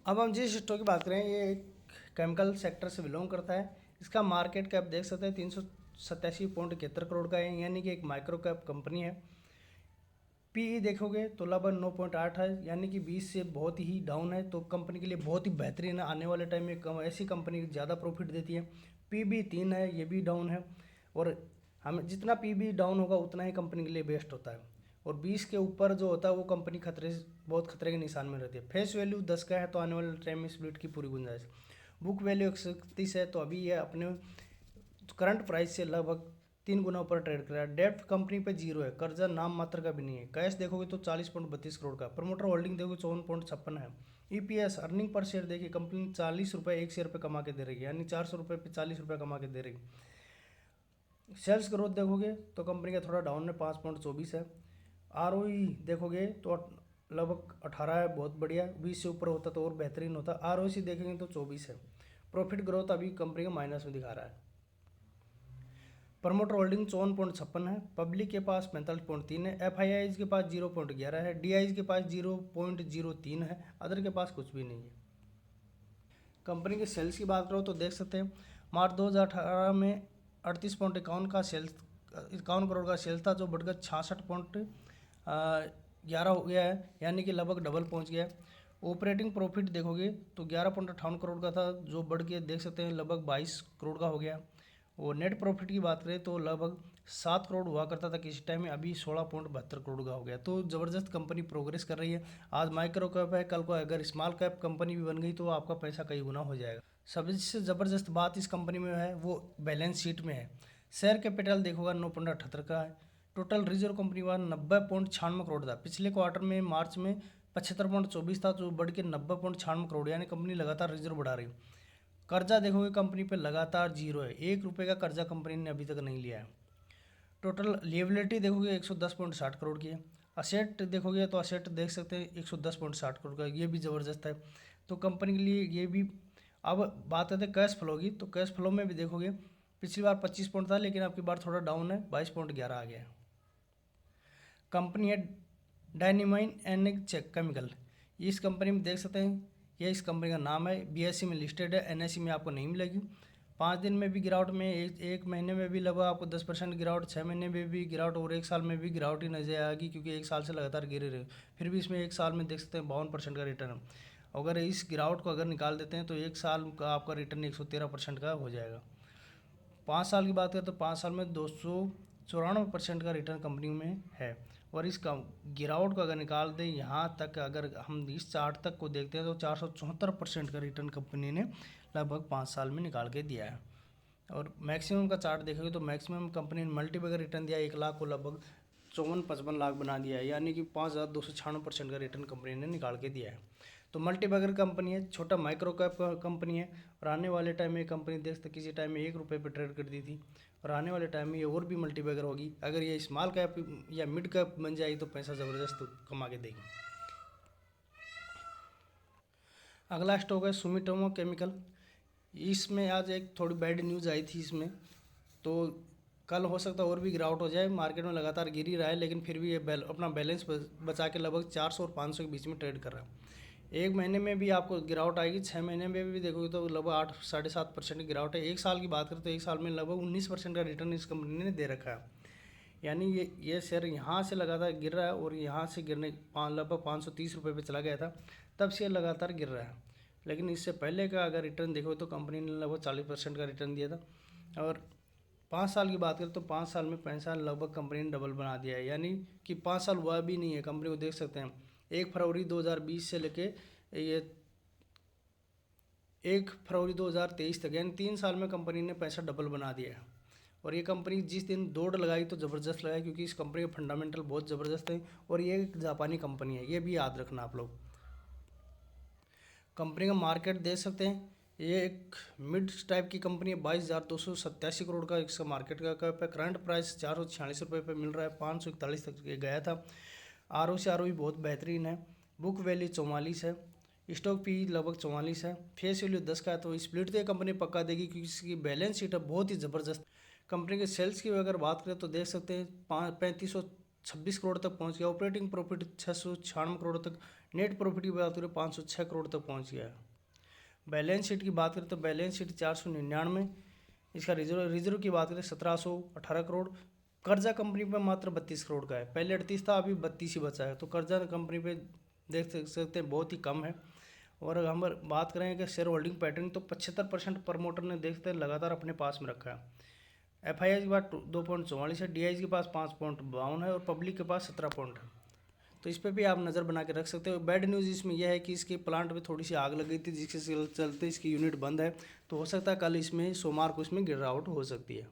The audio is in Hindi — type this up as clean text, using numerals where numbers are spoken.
अब हम जिस स्टॉक की बात करें, ये एक केमिकल सेक्टर से बिलोंग करता है। इसका मार्केट कैप देख सकते हैं 387.71 करोड़ का है, यानी कि एक माइक्रो कैप कंपनी है। पीई देखोगे तो लगभग 9.8 है, यानी कि 20 से बहुत ही डाउन है। तो कंपनी के लिए बहुत ही बेहतरीन है। आने वाले टाइम में ऐसी कंपनी ज़्यादा प्रॉफिट देती है। पीबी 3 है, ये भी डाउन है। और हमें जितना पीबी डाउन होगा उतना ही कंपनी के लिए बेस्ट होता है। और 20 के ऊपर जो होता है वो कंपनी बहुत खतरे के निशान में रहती है। फेस वैल्यू 10 का है, तो आने वाले टाइम में स्प्लिट की पूरी गुंजाइश। बुक वैल्यू 131 है, तो अभी ये अपने करंट प्राइस से लगभग 3 गुना ऊपर ट्रेड कर रहा है। डेप्ट कंपनी पे जीरो है, कर्जा नाम मात्र का भी नहीं है। कैश देखोगे तो 40.32 करोड़ का। प्रमोटर होल्डिंग देखोगे 54.56 है। ईपीएस अर्निंग पर शेयर देखिए, कंपनी 40 रुपये एक शेयर पे कमा के दे रही है, यानी 400 रुपये पे 40 रुपये कमा के दे रही है। सेल्स ग्रोथ देखोगे तो कंपनी का थोड़ा डाउन है, 5.24 है। आरओई देखोगे तो लगभग 18 है, बहुत बढ़िया। 20 से ऊपर होता तो और बेहतरीन होता। आरओसी देखेंगे तो 24 है। प्रॉफिट ग्रोथ अभी कंपनी का माइनस में दिखा रहा है। प्रमोटर होल्डिंग 54.56 है। पब्लिक के पास 45.3 है। एफआईआईज के पास 0.11 है। डीआईज के पास 0.03 है। अदर के पास कुछ भी नहीं है। कंपनी के सेल्स की बात करो तो देख सकते हैं मार्च 2018 में 38.51 का सेल्स 51 करोड़ का सेल्स था, जो बढ़कर 66.11 हो गया है, यानी कि लगभग डबल पहुंच गया है। ऑपरेटिंग प्रॉफिट देखोगे तो 11.58 करोड़ का था, जो बढ़ के देख सकते हैं लगभग 22 करोड़ का हो गया। और नेट प्रॉफिट की बात करें तो लगभग 7 करोड़ हुआ करता था किसी टाइम में, अभी 16.72 करोड़ का हो गया। तो ज़बरदस्त कंपनी प्रोग्रेस कर रही है। आज माइक्रो कैप है, कल को अगर स्मॉल कैप कंपनी भी बन गई तो आपका पैसा कई गुना हो जाएगा। सबसे ज़बरदस्त बात इस कंपनी में है वो बैलेंस शीट में है। शेयर कैपिटल देखोगा 9.78 का है। टोटल रिजर्व कंपनी का 90.96 करोड़ था। पिछले क्वार्टर में मार्च में 75.24 था, जो बढ़ के 90.96 करोड़, यानी कंपनी लगातार रिजर्व बढ़ा रही है। कर्जा देखोगे कंपनी पे लगातार जीरो है, 1 रुपये का कर्जा कंपनी ने अभी तक नहीं लिया है। टोटल लिएबिलिटी देखोगे 110.60 करोड़ की है। असेट देखोगे तो असेट देख सकते हैं 110.60 करोड़ का, ये भी ज़बरदस्त है। तो कंपनी के लिए ये भी। अब बात करते हैं कैश फ्लो की, तो कैश फ्लो में भी देखोगे पिछली बार 25 पॉइंट था, लेकिन आपकी बार थोड़ा डाउन है, 22.11 आ गया है। कंपनी है डायनीमाइन एंड केमिकल। इस कंपनी में देख सकते हैं, ये इस कंपनी का नाम है। बीएसई में लिस्टेड है, एनएसई में आपको नहीं मिलेगी। 5 दिन में भी गिरावट में, एक महीने में भी लगभग आपको 10% गिरावट, 6 महीने में भी गिरावट, और एक साल में भी गिरावट ही नजर आएगी, क्योंकि एक साल से लगातार गिरे रहे। फिर भी इसमें एक साल में देख सकते हैं 52% का रिटर्न। अगर इस गिरावट को अगर निकाल देते हैं तो एक साल का आपका रिटर्न 113% का हो जाएगा। 5 साल की बात करें तो 5 साल में 294% का रिटर्न कंपनी में है। और इसका गिरावट को अगर निकाल दें यहाँ तक, अगर हम इस चार्ट तक को देखते हैं तो 474% का रिटर्न कंपनी ने लगभग 5 साल में निकाल के दिया है। और मैक्सिमम का चार्ट देखेंगे तो मैक्सिमम कंपनी ने मल्टीबैगर रिटर्न दिया 1 लाख को लगभग 54-55 लाख बना दिया है, यानी कि 5,296% का रिटर्न कंपनी ने निकाल के दिया है। तो मल्टीबैगर कंपनी है, छोटा माइक्रो कैप कंपनी है। और आने वाले टाइम में ये कंपनी देख सकते किसी टाइम में 1 रुपये पर ट्रेड कर दी थी, और आने वाले टाइम में ये और भी मल्टीबैगर होगी। अगर ये स्मॉल कैप या मिड कैप बन जाएगी तो पैसा ज़बरदस्त कमा के देगी। अगला स्टॉक है सुमिटोमो केमिकल। इसमें आज एक थोड़ी बैड न्यूज़ आई थी इसमें, तो कल हो सकता है और भी गिरावट हो जाए। मार्केट में लगातार गिर ही रहा है, लेकिन फिर भी ये अपना बैलेंस बचा के लगभग 400 और 500 के बीच में ट्रेड कर रहा है। एक महीने में भी आपको गिरावट आएगी, 6 महीने में भी देखोगे तो लगभग 8-7.5% की गिरावट है। एक साल की बात करें तो एक साल में लगभग 19% का रिटर्न इस कंपनी ने दे रखा है। यानी ये शेयर यहाँ से लगातार गिर रहा है, और यहाँ से गिरने लगभग 530 रुपये पे चला गया था, तब शेयर लगातार गिर रहा है। लेकिन इससे पहले का अगर रिटर्न देखो तो कंपनी ने लगभग 40% का रिटर्न दिया था। और 5 साल की बात करें तो 5 साल में पैसा लगभग कंपनी ने डबल बना दिया है, यानी कि 5 साल हुआ भी नहीं है कंपनी को। देख सकते हैं 1 फरवरी 2020 से लेके ये 1 फरवरी 2023 तक, यानी 3 साल में कंपनी ने पैसा डबल बना दिया है। और ये कंपनी जिस दिन दौड़ लगाई तो ज़बरदस्त लगाई, क्योंकि इस कंपनी के फंडामेंटल बहुत ज़बरदस्त है। और ये एक जापानी कंपनी है, ये भी याद रखना आप लोग। कंपनी का मार्केट देख सकते हैं, ये एक मिड टाइप की कंपनी है। 22,287 करोड़ का इसका मार्केट का कैप है। करंट प्राइस 446 रुपये पे मिल रहा है, 541 तक ये गया था। आर ओ बहुत बेहतरीन है। बुक वैल्यू 44 है। स्टॉक पी लगभग 44 है। फेस वैल्यू 10 का है, तो स्प्लिट तो ये कंपनी पक्का देगी, क्योंकि इसकी बैलेंस शीट है बहुत ही ज़बरदस्त। कंपनी के सेल्स की अगर बात करें तो देख सकते हैं 3526 करोड़ तक पहुंच गया। ऑपरेटिंग प्रॉफिट 696 करोड़ तक नेट प्रॉफिट की बात करें 506 करोड़ तक पहुंच गया है। बैलेंस शीट की बात करें तो बैलेंस शीट 499। इसका रिजर्व की बात करें 1718 करोड़। कर्जा कंपनी पर मात्र 32 करोड़ का है, पहले 38 था, अभी 32 ही बचा है, तो कर्जा कंपनी पे देख सकते हैं बहुत ही कम है। और अगर हम बात करें कि शेयर होल्डिंग पैटर्न, तो 75% प्रमोटर ने देखते हैं लगातार अपने पास में रखा है। FII के पास 2.44 है, DII के पास 5.52 है और पब्लिक के पास 17 पॉइंट है। तो इस पर भी आप नज़र बना के रख सकते हो। बैड न्यूज़ इसमें यह है कि इसके प्लांट में थोड़ी सी आग लग गई थी, जिसके चलते इसकी यूनिट बंद है, तो हो सकता है कल इसमें सोमवार को इसमें गिरावट हो सकती है।